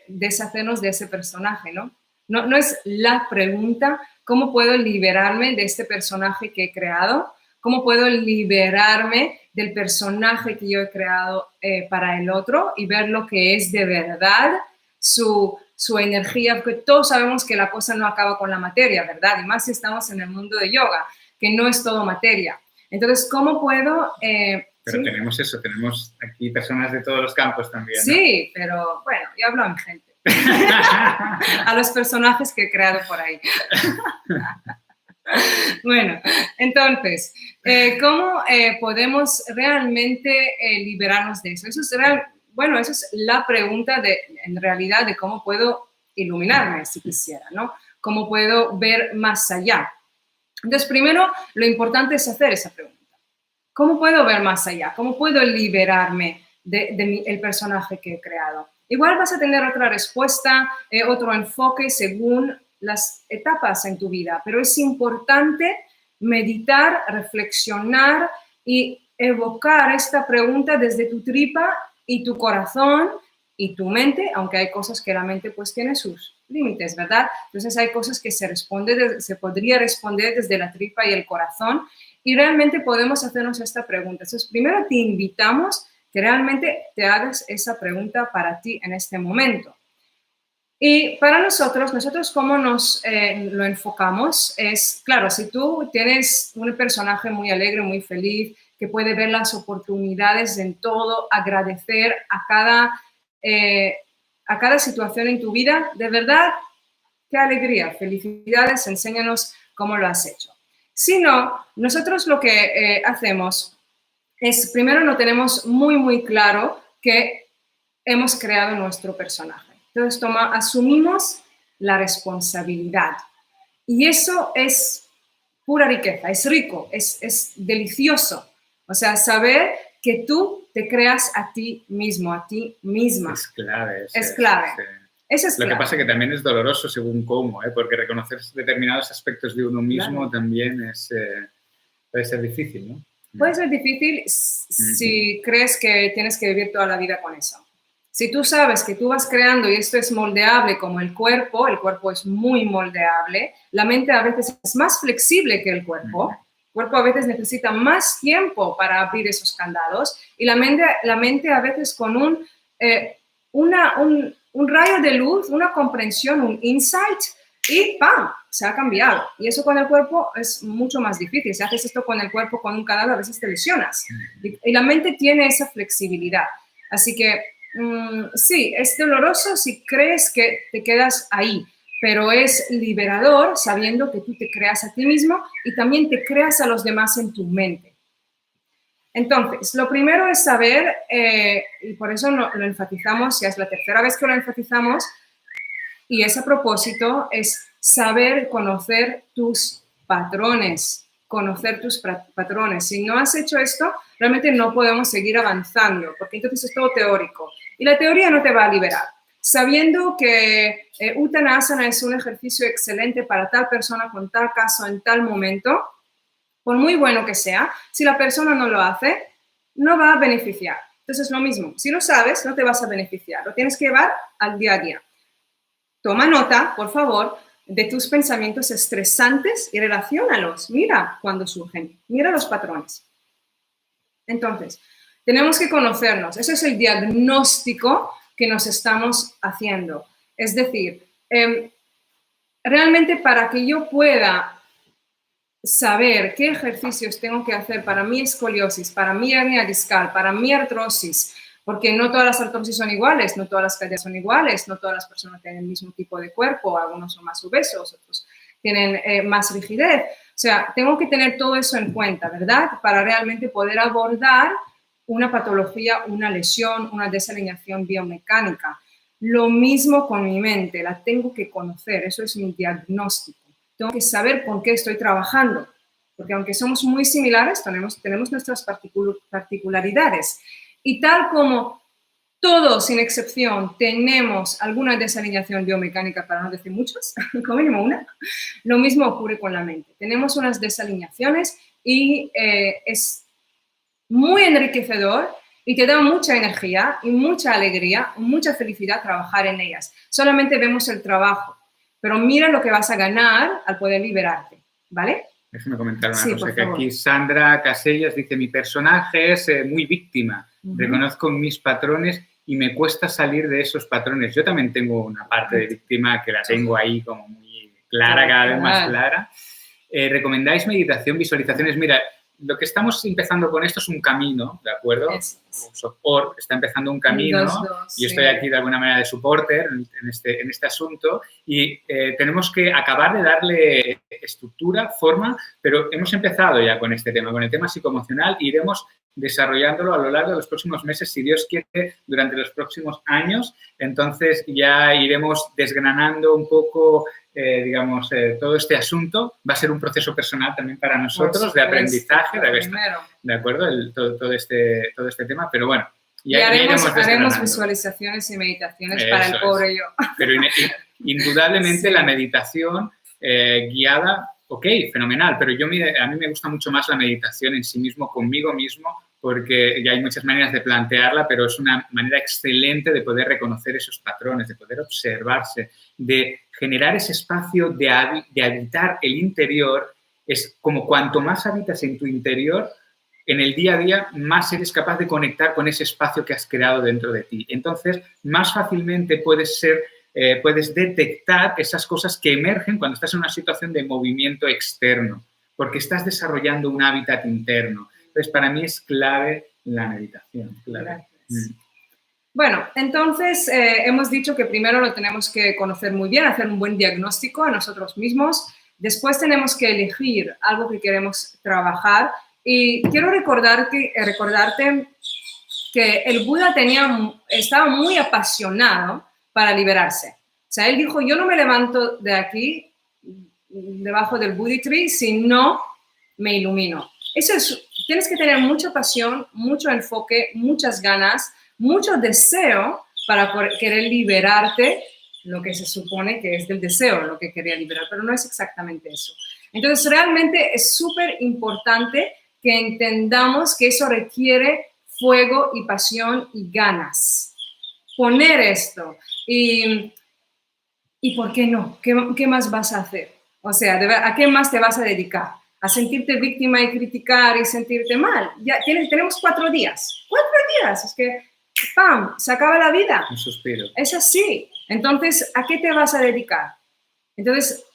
deshacernos de ese personaje, ¿no? No es la pregunta, ¿cómo puedo liberarme de este personaje que he creado? ¿Cómo puedo liberarme del personaje que yo he creado para el otro y ver lo que es de verdad su energía? Porque todos sabemos que la cosa no acaba con la materia, ¿verdad? Y más si estamos en el mundo de yoga, que no es todo materia. Entonces, ¿cómo puedo...? Pero ¿sí? Tenemos aquí personas de todos los campos también, ¿no? Sí, pero bueno, yo hablo a mi gente. A los personajes que he creado por ahí. Bueno, entonces, ¿cómo podemos realmente liberarnos de eso? Eso es la pregunta en realidad de cómo puedo iluminarme, si quisiera, ¿no? ¿Cómo puedo ver más allá? Entonces, primero, lo importante es hacer esa pregunta. ¿Cómo puedo ver más allá? ¿Cómo puedo liberarme del personaje que he creado? Igual vas a tener otra respuesta, otro enfoque según las etapas en tu vida, pero es importante meditar, reflexionar y evocar esta pregunta desde tu tripa y tu corazón y tu mente, aunque hay cosas que la mente pues tiene sus límites, ¿verdad? Entonces hay cosas que se podría responder desde la tripa y el corazón y realmente podemos hacernos esta pregunta. Entonces, primero te invitamos que realmente te hagas esa pregunta para ti en este momento. Y para nosotros cómo nos lo enfocamos es, claro, si tú tienes un personaje muy alegre, muy feliz, que puede ver las oportunidades en todo, agradecer a cada situación en tu vida, de verdad, qué alegría, felicidades, enséñanos cómo lo has hecho. Si no, nosotros lo que hacemos es, primero no tenemos muy claro que hemos creado nuestro personaje. Entonces asumimos la responsabilidad. Y eso es pura riqueza, es rico, es delicioso. O sea, saber que tú te creas a ti mismo, a ti misma. Es clave. Es clave. Sí. Eso es Lo clave. que pasa es que también es doloroso según cómo, porque reconocer determinados aspectos de uno mismo también puede ser difícil, ¿no? Puede ser difícil si crees que tienes que vivir toda la vida con eso. Si tú sabes que tú vas creando y esto es moldeable como el cuerpo es muy moldeable, la mente a veces es más flexible que el cuerpo a veces necesita más tiempo para abrir esos candados y la mente a veces con un rayo de luz, una comprensión, un insight y ¡pam! Se ha cambiado. Y eso con el cuerpo es mucho más difícil. Si haces esto con el cuerpo, con un cadáver, a veces te lesionas. Y la mente tiene esa flexibilidad. Así que sí, es doloroso si crees que te quedas ahí, pero es liberador sabiendo que tú te creas a ti mismo y también te creas a los demás en tu mente. Entonces, lo primero es saber, y por eso lo enfatizamos, ya es la tercera vez que lo enfatizamos, y es a propósito, es saber conocer tus patrones, Si no has hecho esto, realmente no podemos seguir avanzando, porque entonces es todo teórico. Y la teoría no te va a liberar. Sabiendo que Uttanasana es un ejercicio excelente para tal persona, con tal caso, en tal momento, por muy bueno que sea, si la persona no lo hace, no va a beneficiar. Entonces, lo mismo, si lo sabes, no te vas a beneficiar. Lo tienes que llevar al día a día. Toma nota, por favor, de tus pensamientos estresantes y relaciónalos. Mira cuando surgen, mira los patrones. Entonces, tenemos que conocernos. Ese es el diagnóstico que nos estamos haciendo. Es decir, realmente para que yo pueda saber qué ejercicios tengo que hacer para mi escoliosis, para mi hernia discal, para mi artrosis, porque no todas las artrosis son iguales, no todas las caídas son iguales, no todas las personas tienen el mismo tipo de cuerpo, algunos son más obesos, otros tienen más rigidez. O sea, tengo que tener todo eso en cuenta, ¿verdad? Para realmente poder abordar una patología, una lesión, una desalineación biomecánica. Lo mismo con mi mente, la tengo que conocer, eso es mi diagnóstico. Tengo que saber con qué estoy trabajando, porque aunque somos muy similares, tenemos nuestras particularidades. Y tal como todos, sin excepción, tenemos alguna desalineación biomecánica, para no decir muchas, como mínimo una, lo mismo ocurre con la mente. Tenemos unas desalineaciones y es muy enriquecedor y te da mucha energía y mucha alegría, mucha felicidad trabajar en ellas. Solamente vemos el trabajo, pero mira lo que vas a ganar al poder liberarte, ¿vale? Déjame comentar una cosa, que aquí Sandra Casellas dice, mi personaje es muy víctima, reconozco mis patrones y me cuesta salir de esos patrones. Yo también tengo una parte de víctima que la tengo ahí como muy clara, cada vez más clara. ¿Recomendáis meditación, visualizaciones? Mira, lo que estamos empezando con esto es un camino, ¿de acuerdo? Support está empezando un camino y yo estoy aquí de alguna manera de supporter en este asunto y tenemos que acabar de darle estructura, forma, pero hemos empezado ya con este tema, con el tema psicoemocional e iremos desarrollándolo a lo largo de los próximos meses, si Dios quiere, durante los próximos años. Entonces ya iremos desgranando un poco digamos, todo este asunto. Va a ser un proceso personal también para nosotros de aprendizaje, ¿de acuerdo? Todo este tema, pero bueno. Ya haremos visualizaciones y meditaciones para el pobre yo. Pero indudablemente la meditación guiada, ok, fenomenal, pero a mí me gusta mucho más la meditación en sí mismo, conmigo mismo, porque ya hay muchas maneras de plantearla, pero es una manera excelente de poder reconocer esos patrones, de poder observarse, de generar ese espacio de habitar el interior. Es como cuanto más habitas en tu interior, en el día a día, más eres capaz de conectar con ese espacio que has creado dentro de ti. Entonces, más fácilmente puedes detectar esas cosas que emergen cuando estás en una situación de movimiento externo, porque estás desarrollando un hábitat interno. Entonces, para mí es clave la meditación. Clave. Bueno, entonces hemos dicho que primero lo tenemos que conocer muy bien, hacer un buen diagnóstico a nosotros mismos. Después tenemos que elegir algo que queremos trabajar. Y quiero recordarte que el Buda estaba muy apasionado para liberarse. O sea, él dijo, yo no me levanto de aquí, debajo del Bodhi Tree, si no me ilumino. Tienes que tener mucha pasión, mucho enfoque, muchas ganas, mucho deseo para querer liberarte lo que se supone que es del deseo, lo que quería liberar, pero no es exactamente eso. Entonces, realmente es súper importante que entendamos que eso requiere fuego y pasión y ganas. Poner esto y ¿por qué no? ¿Qué más vas a hacer? O sea, ¿a qué más te vas a dedicar? ¿A sentirte víctima y criticar y sentirte mal? Ya tenemos 4 días. 4 días. Es que, ¡pam!, se acaba la vida. Un suspiro. Es así. Entonces, ¿a qué te vas a dedicar? Entonces,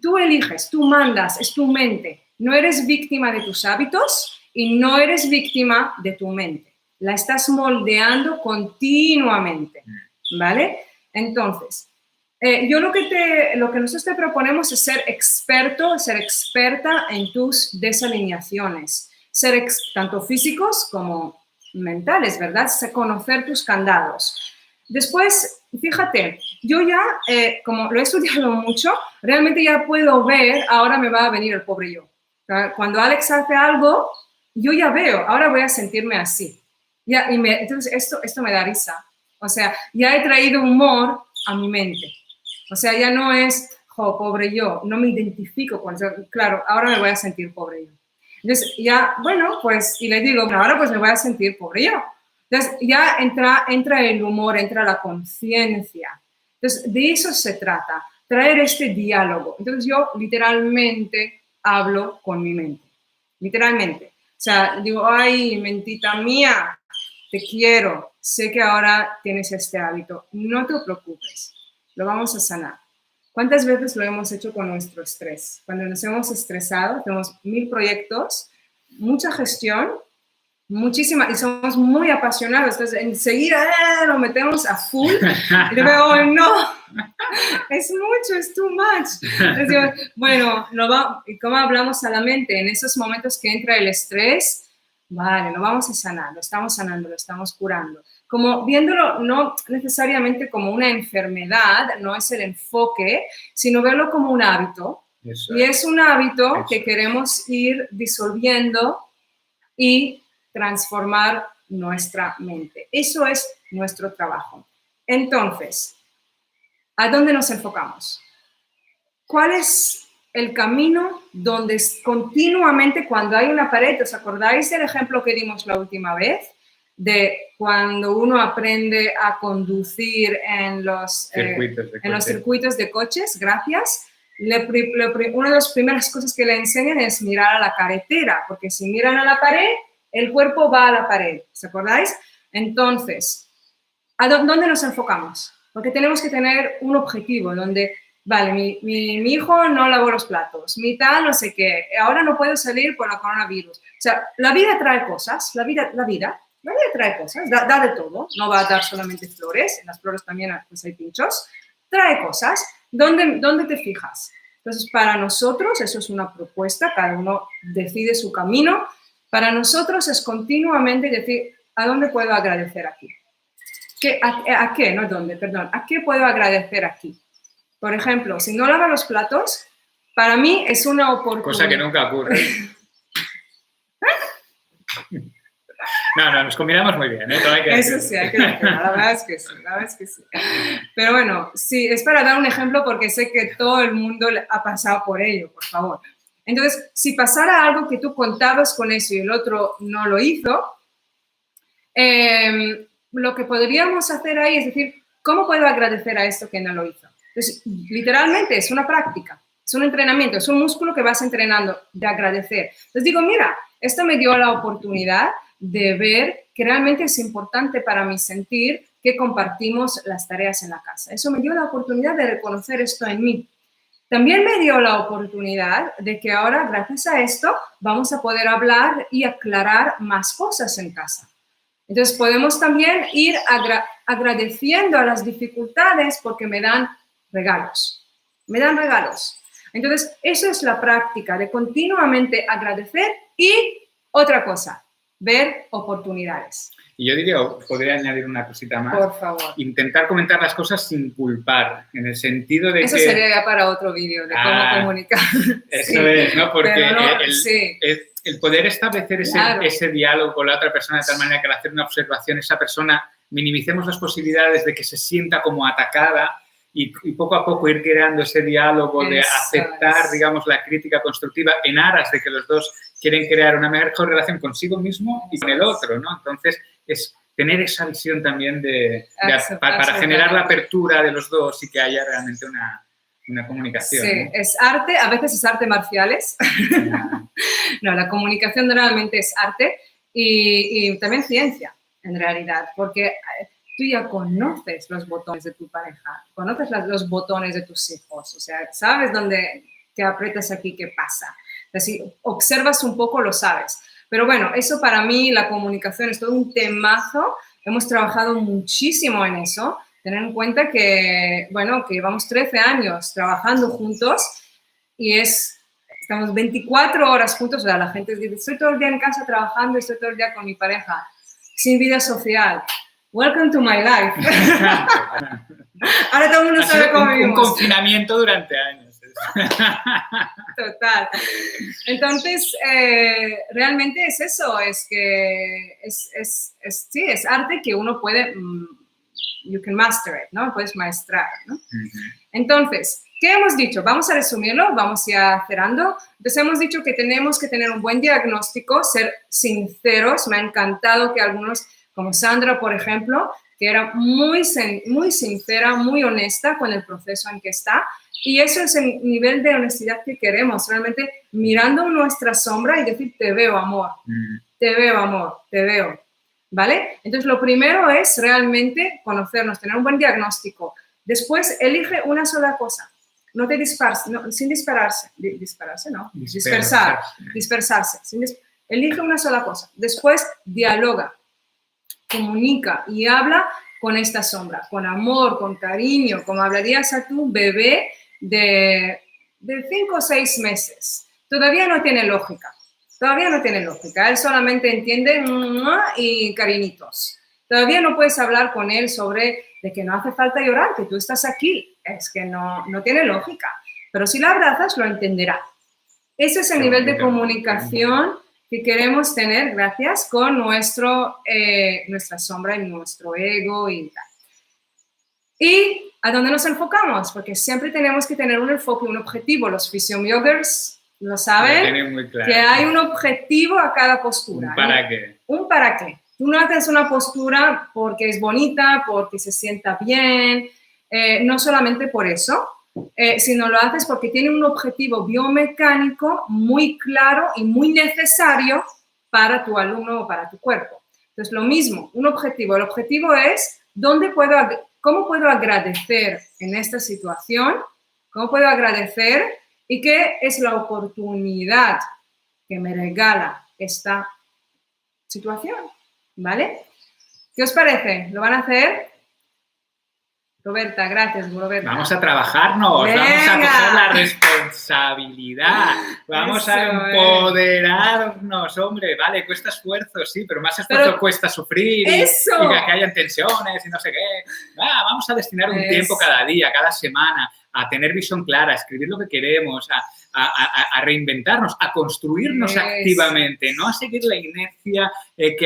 tú eliges, tú mandas, es tu mente. No eres víctima de tus hábitos y no eres víctima de tu mente. La estás moldeando continuamente, ¿vale? Entonces, yo lo que nosotros te proponemos es ser experto, ser experta en tus desalineaciones, ser tanto físicos como mentales, ¿verdad? Conocer tus candados. Después, fíjate, yo ya, como lo he estudiado mucho, realmente ya puedo ver, ahora me va a venir el pobre yo. Cuando Alex hace algo, yo ya veo, ahora voy a sentirme así. Ya, entonces, esto me da risa. O sea, ya he traído humor a mi mente. O sea, ya no es, pobre yo, no me identifico con eso. Claro, ahora me voy a sentir pobre yo. Entonces, ya, bueno, pues, y le digo, bueno, ahora pues me voy a sentir pobre yo. Entonces, ya entra el humor, entra la conciencia. Entonces, de eso se trata, traer este diálogo. Entonces, yo literalmente hablo con mi mente. Literalmente. O sea, digo, ay, mentita mía, te quiero, sé que ahora tienes este hábito, no te preocupes, lo vamos a sanar. ¿Cuántas veces lo hemos hecho con nuestro estrés? Cuando nos hemos estresado, tenemos 1000 proyectos, mucha gestión, muchísima, y somos muy apasionados, entonces enseguida lo metemos a full, y luego, oh, no, es mucho, es too much. Entonces digo, bueno, ¿y cómo hablamos a la mente? En esos momentos que entra el estrés, vale, lo vamos a sanar, lo estamos sanando, lo estamos curando. Como viéndolo no necesariamente como una enfermedad, no es el enfoque, sino verlo como un hábito. Eso. Y es un hábito que queremos ir disolviendo y transformar nuestra mente. Eso es nuestro trabajo. Entonces, ¿a dónde nos enfocamos? ¿Cuál es el camino donde continuamente cuando hay una pared, ¿os acordáis del ejemplo que dimos la última vez? De cuando uno aprende a conducir en los circuitos de coches, gracias. Una de las primeras cosas que le enseñan es mirar a la carretera, porque si miran a la pared, el cuerpo va a la pared, ¿os acordáis? Entonces, ¿a dónde nos enfocamos? Porque tenemos que tener un objetivo donde, vale, mi hijo no lavó los platos, mi tal no sé qué, ahora no puedo salir por el coronavirus. O sea, la vida trae cosas, la vida trae cosas, da de todo, no va a dar solamente flores, en las flores también pues, hay pinchos, trae cosas. ¿Dónde te fijas? Entonces, para nosotros, eso es una propuesta, cada uno decide su camino. Para nosotros es continuamente decir, ¿a dónde puedo agradecer aquí? ¿A qué? No, ¿dónde? Perdón. ¿A qué puedo agradecer aquí? Por ejemplo, si no lavo los platos, para mí es una oportunidad. Cosa que nunca ocurre. No, nos combinamos muy bien, ¿eh? Eso sí, hay que decirlo, la verdad es que sí. Pero bueno, sí, es para dar un ejemplo porque sé que todo el mundo ha pasado por ello, por favor. Entonces, si pasara algo que tú contabas con eso y el otro no lo hizo, lo que podríamos hacer ahí es decir, ¿cómo puedo agradecer a esto que no lo hizo? Entonces, literalmente es una práctica, es un entrenamiento, es un músculo que vas entrenando de agradecer. Entonces digo, mira, esto me dio la oportunidad de ver que realmente es importante para mi sentir que compartimos las tareas en la casa. Eso me dio la oportunidad de reconocer esto en mí. También me dio la oportunidad de que ahora, gracias a esto, vamos a poder hablar y aclarar más cosas en casa. Entonces, podemos también ir agradeciendo a las dificultades porque me dan regalos. Me dan regalos. Entonces, eso es la práctica de continuamente agradecer y otra cosa, ver oportunidades. Y yo diría, podría añadir una cosita más. Por favor. Intentar comentar las cosas sin culpar, en el sentido de eso que... Eso sería ya para otro vídeo, de cómo comunicar. Eso sí, es, ¿no? Porque el poder establecer ese diálogo con la otra persona de tal manera que al hacer una observación esa persona minimicemos las posibilidades de que se sienta como atacada y poco a poco ir creando ese diálogo de aceptar, digamos, la crítica constructiva en aras de que los dos quieren crear una mejor relación consigo mismo y con el otro, ¿no? Entonces, es tener esa visión también para generar la apertura de los dos y que haya realmente una comunicación. Sí, ¿no? Es arte, a veces es arte marciales. No, la comunicación realmente es arte y también ciencia, en realidad, porque tú ya conoces los botones de tu pareja, conoces los botones de tus hijos, o sea, sabes dónde te aprietas aquí, qué pasa. Si observas un poco, lo sabes. Pero bueno, eso para mí, la comunicación es todo un temazo. Hemos trabajado muchísimo en eso. Tener en cuenta que, bueno, que llevamos 13 años trabajando juntos y estamos 24 horas juntos. O sea, la gente dice, estoy todo el día en casa trabajando, estoy todo el día con mi pareja, sin vida social. Welcome to my life. Ahora todo el mundo sabe cómo vivimos. Un confinamiento durante años. Total. Entonces, realmente es eso, es que sí, es arte que uno puede, you can master it, ¿no? Puedes maestrar, ¿no? Entonces, ¿qué hemos dicho? Vamos a resumirlo, vamos ya cerrando. Entonces, hemos dicho que tenemos que tener un buen diagnóstico, ser sinceros. Me ha encantado que algunos, como Sandra, por ejemplo, que era muy sincera, muy honesta con el proceso en que está. Y eso es el nivel de honestidad que queremos, realmente mirando nuestra sombra y decir, te veo, amor, te veo, amor, te veo, ¿vale? Entonces, lo primero es realmente conocernos, tener un buen diagnóstico. Después, elige una sola cosa. No te disperses, sin dispararse. Dispararse, ¿no? Dispersarse. Elige una sola cosa. Después, dialoga, comunica y habla con esta sombra, con amor, con cariño, como hablarías a tu bebé de 5 o 6 meses. Todavía no tiene lógica. Él solamente entiende y cariñitos. Todavía no puedes hablar con él sobre de que no hace falta llorar, que tú estás aquí. Es que no tiene lógica. Pero si lo abrazas, lo entenderá. Ese es el nivel de comunicación que queremos tener, gracias, con nuestra sombra y nuestro ego y tal. ¿Y a dónde nos enfocamos? Porque siempre tenemos que tener un enfoque, un objetivo. Los Physium-Yogers lo saben, muy claro, que hay un objetivo a cada postura. ¿Un para qué? Un para qué. Tú no haces una postura porque es bonita, porque se sienta bien, no solamente por eso, sino lo haces porque tiene un objetivo biomecánico muy claro y muy necesario para tu alumno o para tu cuerpo. Entonces, lo mismo, un objetivo. El objetivo es ¿cómo puedo agradecer en esta situación? ¿Cómo puedo agradecer? ¿Y qué es la oportunidad que me regala esta situación? ¿Vale? ¿Qué os parece? ¿Lo van a hacer? Roberta, gracias, Roberta. Vamos a trabajarnos, venga, vamos a coger la responsabilidad, vamos a empoderarnos, hombre, vale, cuesta esfuerzo, sí, pero más esfuerzo cuesta sufrir y que hayan tensiones y no sé qué. Vamos a destinar un tiempo cada día, cada semana, a tener visión clara, a escribir lo que queremos, a reinventarnos, a construirnos activamente, no a seguir la inercia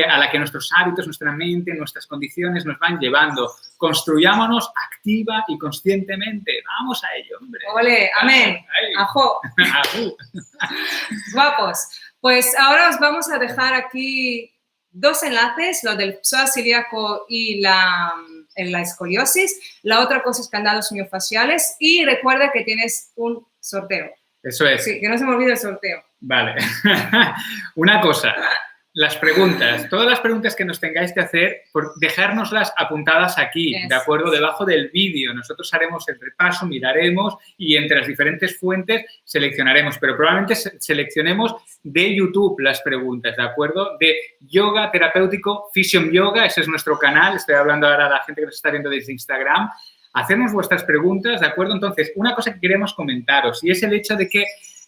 a la que nuestros hábitos, nuestra mente, nuestras condiciones nos van llevando. Construyámonos activa y conscientemente. Vamos a ello, hombre. ¡Ole! ¡Amén! ¡Ajo! Guapos. Pues ahora os vamos a dejar aquí 2 enlaces, lo del psoas ilíaco y la escoliosis. La otra cosa es candados miofaciales. Y recuerda que tienes un sorteo. Eso es. Sí, que no se me olvide el sorteo. Vale. Una cosa. Las preguntas, todas las preguntas que nos tengáis que hacer, dejárnoslas apuntadas aquí, ¿de acuerdo? Debajo del vídeo. Nosotros haremos el repaso, miraremos y entre las diferentes fuentes seleccionaremos, pero probablemente seleccionemos de YouTube las preguntas, ¿de acuerdo? De yoga terapéutico, Physium-Yoga, ese es nuestro canal, estoy hablando ahora a la gente que nos está viendo desde Instagram. Hacemos vuestras preguntas, ¿de acuerdo? Entonces, una cosa que queremos comentaros y es el hecho de que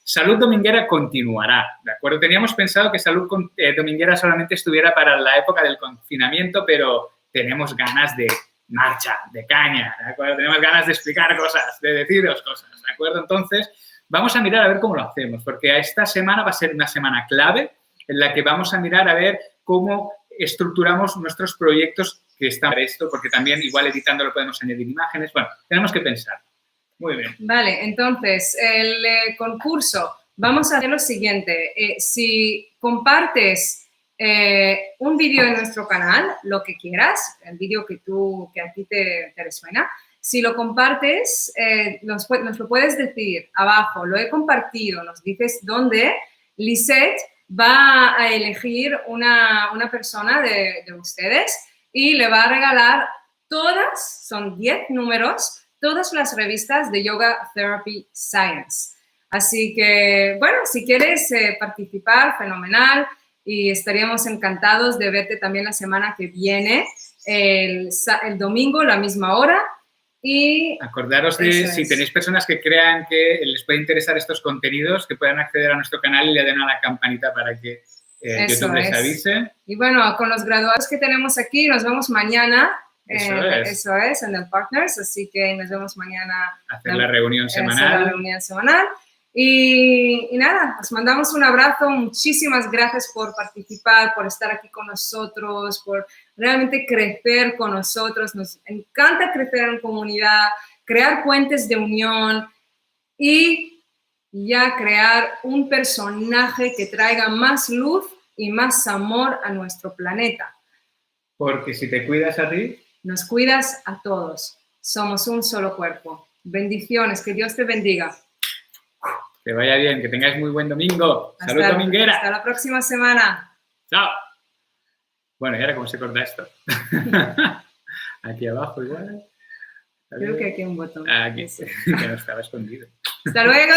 Salud Dominguera continuará, ¿de acuerdo? Teníamos pensado que Salud Dominguera solamente estuviera para la época del confinamiento, pero tenemos ganas de marcha, de caña, ¿de acuerdo? Tenemos ganas de explicar cosas, de deciros cosas, ¿de acuerdo? Entonces, vamos a mirar a ver cómo lo hacemos, porque esta semana va a ser una semana clave en la que vamos a mirar a ver cómo estructuramos nuestros proyectos que está para esto, porque también igual editándolo podemos añadir imágenes. Bueno, tenemos que pensar. Muy bien. Vale, entonces, el concurso, vamos a hacer lo siguiente. Si compartes un vídeo en nuestro canal, lo que quieras, el vídeo que a ti te resuena, si lo compartes, nos lo puedes decir abajo, lo he compartido, nos dices dónde. Lisette va a elegir una persona de ustedes y le va a regalar todas, son 10 números, todas las revistas de Yoga Therapy Science. Así que, bueno, si quieres participar, fenomenal, y estaríamos encantados de verte también la semana que viene, el domingo, la misma hora. Y acordaros de, si tenéis personas que crean que les puede interesar estos contenidos, que puedan acceder a nuestro canal y le den a la campanita para que YouTube les avise. Y bueno, con los graduados que tenemos aquí, nos vemos mañana. Eso es, en el Partners, así que nos vemos mañana. Hacer la reunión semanal. Y nada, os mandamos un abrazo, muchísimas gracias por participar, por estar aquí con nosotros, por realmente crecer con nosotros. Nos encanta crecer en comunidad, crear puentes de unión y ya crear un personaje que traiga más luz y más amor a nuestro planeta. Porque si te cuidas a ti, nos cuidas a todos. Somos un solo cuerpo. Bendiciones, que Dios te bendiga. Que vaya bien, que tengáis muy buen domingo. Salud dominguera. Hasta la próxima semana. Chao. Bueno, ¿y ahora cómo se corta esto? Aquí abajo igual. Creo que aquí hay un botón. Aquí, que no estaba escondido. ¡Hasta luego!